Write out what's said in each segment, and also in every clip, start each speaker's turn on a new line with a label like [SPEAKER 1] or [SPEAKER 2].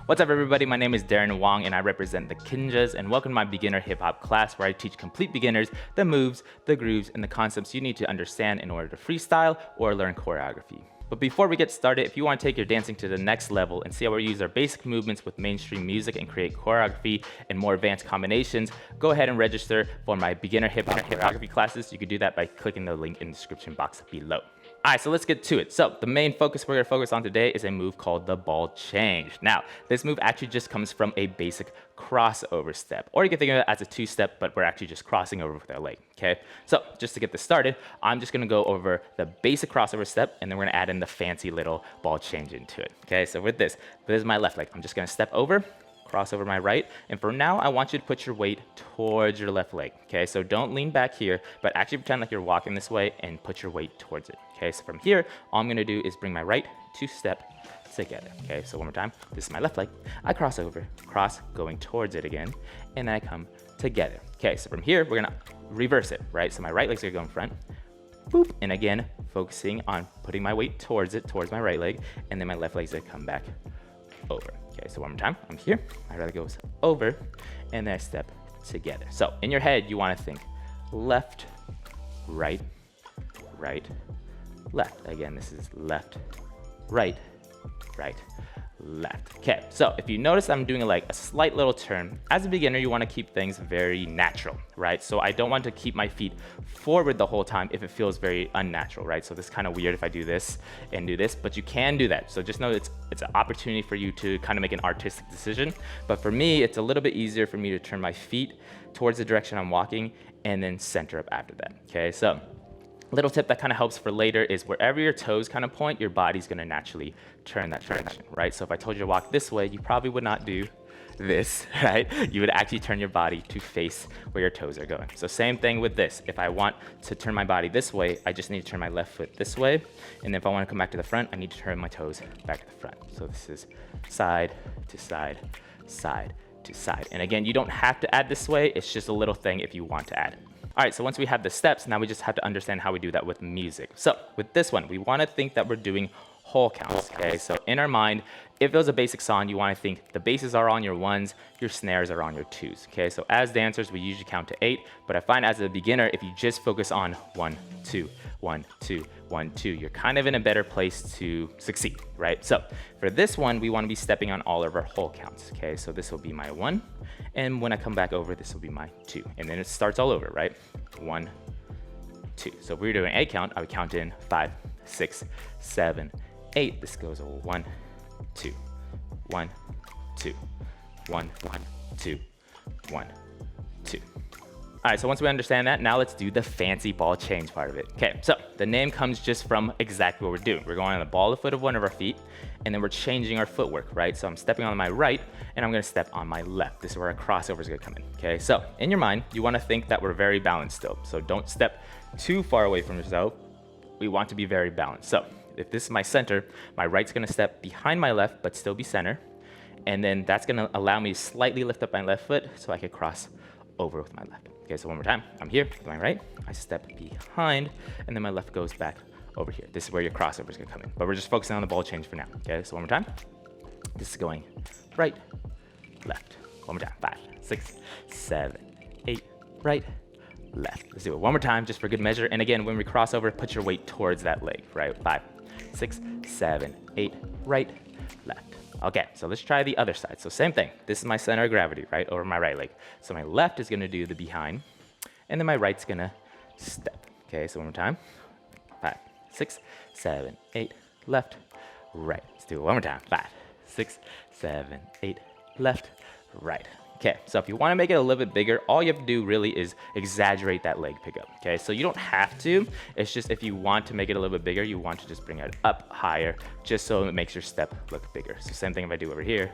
[SPEAKER 1] What's up, everybody? My name is Darren Wong, and I represent the Kinjas, and welcome to my beginner hip-hop class where I teach complete beginners the moves, the grooves, and the concepts you need to understand in order to freestyle or learn choreography. But before we get started, if you want to take your dancing to the next level and see how we use our basic movements with mainstream music and create choreography and more advanced combinations, go ahead and register for my beginner hip-hop choreography classes. You can do that by clicking the link in the description box below. All right, so let's get to it. So the main focus we're gonna focus on today is a move called the ball change. Now, this move actually just comes from a basic crossover step, or you can think of it as a two-step, but we're actually just crossing over with our leg, okay? So just to get this started, I'm just gonna go over the basic crossover step, and then we're gonna add in the fancy little ball change into it, okay? So with this is my left leg. I'm just gonna step over, cross over my right, and for now, I want you to put your weight towards your left leg, okay? So don't lean back here, but actually pretend like you're walking this way and put your weight towards it, okay? So from here, all I'm gonna do is bring my right two-step together, okay? So one more time, this is my left leg, I cross over, cross, going towards it again, and then I come together, okay? So from here, we're gonna reverse it, right? So my right leg's gonna go in front, boop, and again, focusing on putting my weight towards it, towards my right leg, and then my left leg's gonna come back over. Okay, so one more time, I'm here, my right leg goes over, and then I step together. So in your head, you wanna think left, right, right, left. Again, this is left, right, right, left. Okay, so if you notice I'm doing like a slight little turn, as a beginner, you wanna keep things very natural, right? So I don't want to keep my feet forward the whole time if it feels very unnatural, right? So this is kind of weird if I do this and do this, but you can do that. So just know it's an opportunity for you to kind of make an artistic decision. But for me, it's a little bit easier for me to turn my feet towards the direction I'm walking and then center up after that, okay? So little tip that kind of helps for later is wherever your toes kind of point, your body's gonna naturally turn that direction, right? So if I told you to walk this way, you probably would not do this, right? You would actually turn your body to face where your toes are going. So same thing with this. If I want to turn my body this way, I just need to turn my left foot this way. And if I want to come back to the front, I need to turn my toes back to the front. So this is side to side, side to side. And again, you don't have to add this way. It's just a little thing if you want to add it. All right, so once we have the steps, now we just have to understand how we do that with music. So with this one, we want to think that we're doing whole counts, okay? So in our mind, if it was a basic song, you want to think the basses are on your ones, your snares are on your twos, okay? So as dancers, we usually count to 8, but I find as a beginner, if you just focus on 1, 2, 1, 2, 1, 2, you're kind of in a better place to succeed, right? So for this one, we want to be stepping on all of our whole counts, okay? So this will be my 1, and when I come back over, this will be my 2, and then it starts all over, right? 1, 2. So if we were doing 8 count, I would count in 5, 6, 7, 8. This goes 1, 2, 1, 2, 1, 2, 1, 2. All right, so once we understand that, now let's do the fancy ball change part of it. Okay, so the name comes just from exactly what we're doing. We're going on the ball of foot of one of our feet, and then we're changing our footwork, right? So I'm stepping on my right, and I'm gonna step on my left. This is where our crossover is gonna come in, okay? So in your mind, you wanna think that we're very balanced still. So don't step too far away from yourself. We want to be very balanced. So if this is my center, my right's gonna step behind my left, but still be center. And then that's gonna allow me to slightly lift up my left foot so I can cross over with my left. Okay, so one more time, I'm here with my right, I step behind, and then my left goes back over here. This is where your crossover is gonna come in, but we're just focusing on the ball change for now. Okay, so one more time. This is going right, left. One more time, 5, 6, 7, 8, right, left. Let's do it one more time, just for good measure. And again, when we cross over, put your weight towards that leg, right? 5, 6, 7, 8, right, left. Okay, so let's try the other side. So same thing. This is my center of gravity, right, over my right leg. So my left is gonna do the behind, and then my right's gonna step. Okay, so one more time. 5, 6, 7, 8, left, right. Let's do it one more time. 5, 6, 7, 8, left, right. Okay, so if you want to make it a little bit bigger, all you have to do really is exaggerate that leg pickup, okay? So you don't have to, it's just if you want to make it a little bit bigger, you want to just bring it up higher, just so it makes your step look bigger. So same thing if I do over here,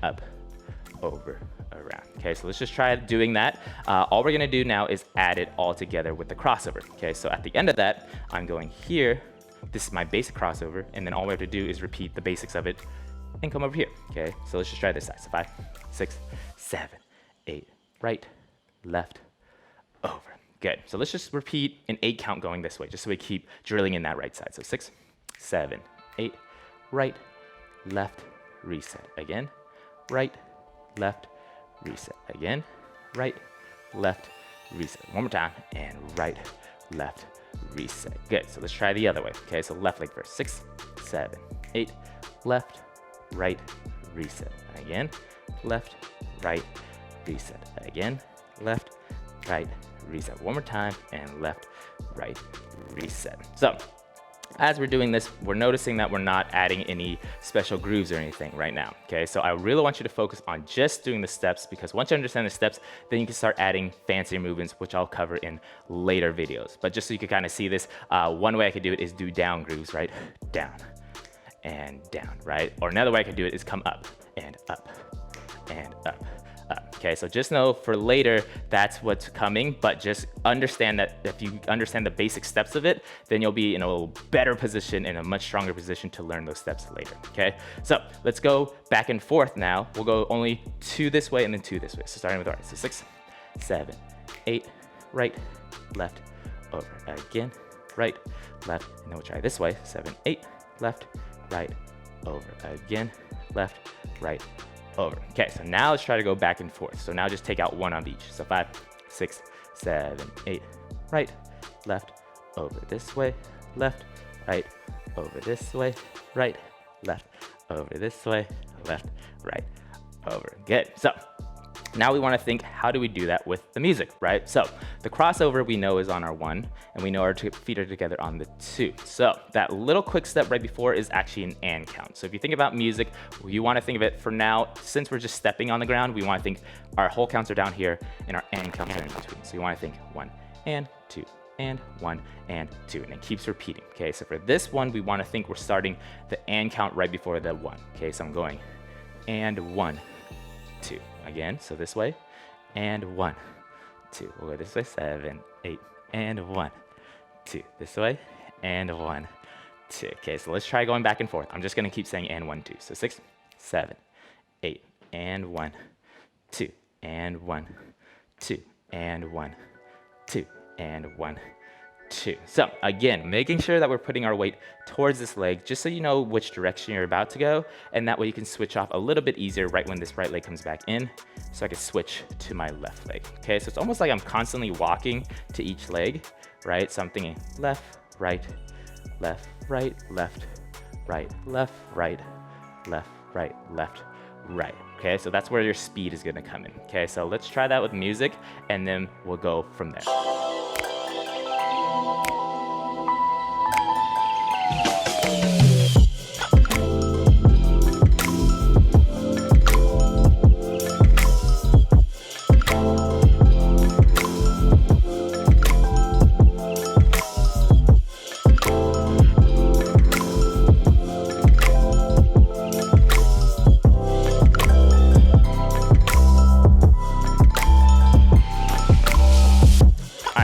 [SPEAKER 1] up, over, around. Okay, so let's just try doing that. All we're gonna do now is add it all together with the crossover, okay? So at the end of that, I'm going here, this is my basic crossover, and then all we have to do is repeat the basics of it and come over here, okay? So let's just try this side. So 5, 6, 7, 8, right, left, over. Good, so let's just repeat an 8 count going this way, just so we keep drilling in that right side. So 6, 7, 8, right, left, reset. Again, right, left, reset. Again, right, left, reset. One more time, and right, left, reset. Good, so let's try the other way. Okay, so left leg first. 6, 7, 8, left, right, reset. Again, left, right, reset. Again, left, right, reset. One more time, and left, right, reset. So as we're doing this, we're noticing that we're not adding any special grooves or anything right now, okay? So I really want you to focus on just doing the steps, because once you understand the steps, then you can start adding fancier movements, which I'll cover in later videos. But just so you can kind of see this, one way I could do it is do down grooves, right? Down and down, right? Or another way I could do it is come up and up and up. Okay, so just know for later, that's what's coming, but just understand that if you understand the basic steps of it, then you'll be in a better position, in a much stronger position to learn those steps later, okay? So let's go back and forth now. We'll go only 2 this way and then 2 this way. So starting with right, so 6, 7, 8, right, left, over. Again, right, left, and then we'll try this way. 7, 8, left, right, over. Again, left, right, over. Okay, so now let's try to go back and forth. So now just take out 1 of each. So 5, 6, 7, 8, right, left, over this way, left, right, over this way, right, left, over this way, left, right, over. Good. So now we want to think, how do we do that with the music, right? So the crossover we know is on our 1, and we know our feet are together on the 2. So that little quick step right before is actually an and count. So if you think about music, you want to think of it for now, since we're just stepping on the ground, we want to think our whole counts are down here and our and counts are in between. So you want to think 1 and 2 and 1 and 2, and it keeps repeating. Okay, so for this one, we want to think we're starting the and count right before the 1. Okay, so I'm going and 1, 2. Again, so this way, and 1, 2. We'll go this way, 7, 8, and 1, 2. This way, and 1, 2. Okay, so let's try going back and forth. I'm just gonna keep saying and 1, 2. So 6, 7, 8, and 1, 2, and 1, 2, and 1, 2, and 1, 2. So again, making sure that we're putting our weight towards this leg, just so you know which direction you're about to go, and that way you can switch off a little bit easier right when this right leg comes back in, so I can switch to my left leg. Okay, so it's almost like I'm constantly walking to each leg, right? So I'm thinking left, right, left, right, left, right, left, right, left, right, left, right. Okay, so that's where your speed is gonna come in. Okay, so let's try that with music, and then we'll go from there.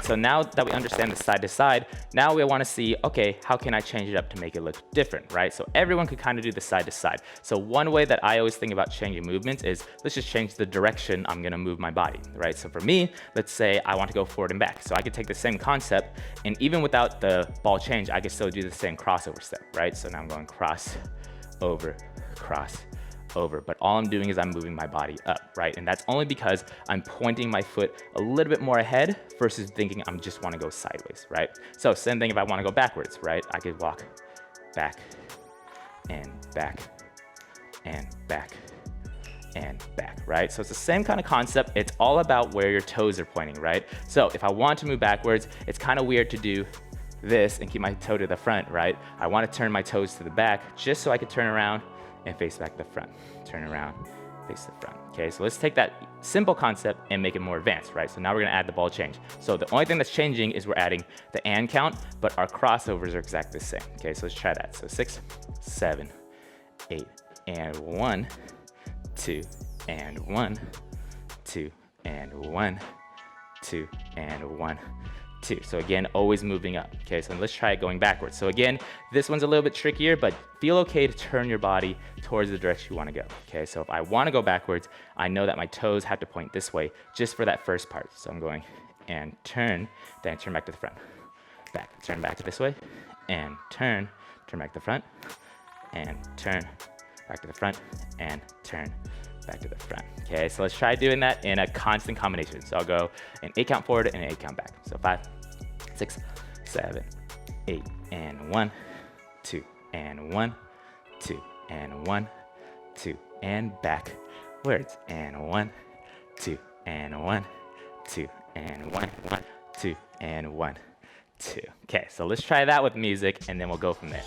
[SPEAKER 1] So now that we understand the side to side, now we want to see, okay, how can I change it up to make it look different, right? So everyone could kind of do the side to side. So one way that I always think about changing movements is, let's just change the direction I'm gonna move my body, right? So for me, let's say I want to go forward and back. So I could take the same concept, and even without the ball change, I could still do the same crossover step, right? So now I'm going cross, over, cross, over, but all I'm doing is I'm moving my body up, right? And that's only because I'm pointing my foot a little bit more ahead versus thinking I'm just want to go sideways, right? So same thing if I want to go backwards, right? I could walk back and back and back and back, right? So it's the same kind of concept. It's all about where your toes are pointing, right? So if I want to move backwards, it's kind of weird to do this and keep my toe to the front, right? I want to turn my toes to the back just so I could turn around and face back to the front. Turn around, face the front. Okay, so let's take that simple concept and make it more advanced, right? So now we're gonna add the ball change. So the only thing that's changing is we're adding the and count, but our crossovers are exactly the same. Okay, so let's try that. So 6, 7, 8, and 1, 2, and 1, 2, and 1, 2, and 1, 2. So again, always moving up. Okay, so let's try it going backwards. So again, this one's a little bit trickier, but feel okay to turn your body towards the direction you want to go. Okay, so if I want to go backwards, I know that my toes have to point this way just for that first part. So I'm going and turn, then turn back to the front. Back, turn back to this way, and turn back to the front, and turn back to the front, and turn back to the front. Okay, so let's try doing that in a constant combination. So I'll go an 8 count forward and an 8 count back. So 5, 6, 7, 8, and 1, 2, and 1, 2, and 1, 2, and backwards, and 1, 2, and 1, 2, and 1, 1, 2, and 1, 2. Okay, so let's try that with music, and then we'll go from there.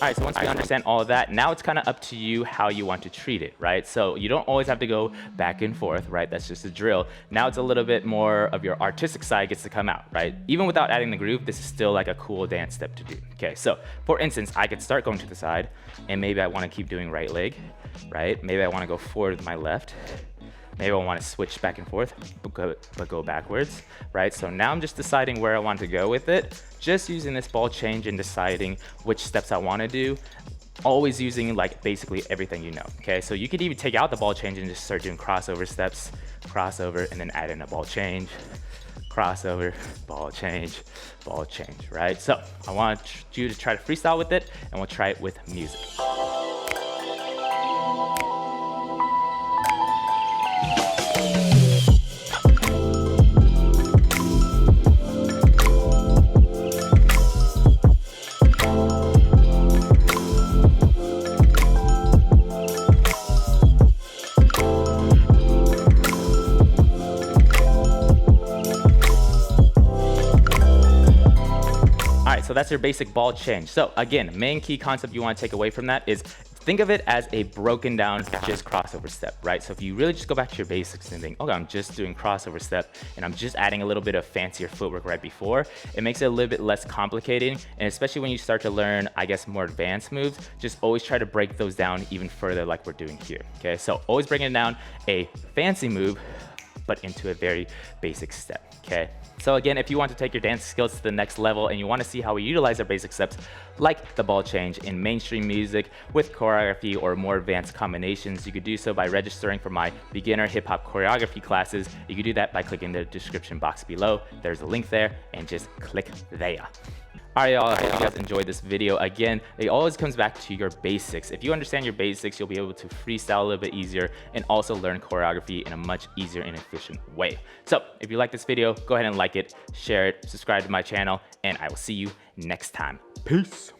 [SPEAKER 1] All right, so once we understand all of that, now it's kind of up to you how you want to treat it, right? So you don't always have to go back and forth, right? That's just a drill. Now it's a little bit more of your artistic side gets to come out, right? Even without adding the groove, this is still like a cool dance step to do. Okay, so for instance, I could start going to the side, and maybe I want to keep doing right leg, right? Maybe I want to go forward with my left. Maybe I want to switch back and forth, but go backwards, right? So now I'm just deciding where I want to go with it, just using this ball change and deciding which steps I want to do, always using like basically everything you know, okay? So you could even take out the ball change and just start doing crossover steps, crossover, and then add in a ball change, crossover, ball change, right? So I want you to try to freestyle with it, and we'll try it with music. So that's your basic ball change. So again, main key concept you want to take away from that is think of it as a broken down just crossover step, right? So if you really just go back to your basics and think, okay, I'm just doing crossover step and I'm just adding a little bit of fancier footwork right before, it makes it a little bit less complicated. And especially when you start to learn, I guess, more advanced moves, just always try to break those down even further like we're doing here, okay? So always bringing down a fancy move, but into a very basic step, okay? So again, if you want to take your dance skills to the next level and you want to see how we utilize our basic steps, like the ball change in mainstream music with choreography or more advanced combinations, you could do so by registering for my beginner hip hop choreography classes. You can do that by clicking the description box below. There's a link there, and just click there. All right, y'all, I hope you guys enjoyed this video. Again, it always comes back to your basics. If you understand your basics, you'll be able to freestyle a little bit easier and also learn choreography in a much easier and efficient way. So if you like this video, go ahead and like it, share it, subscribe to my channel, and I will see you next time. Peace.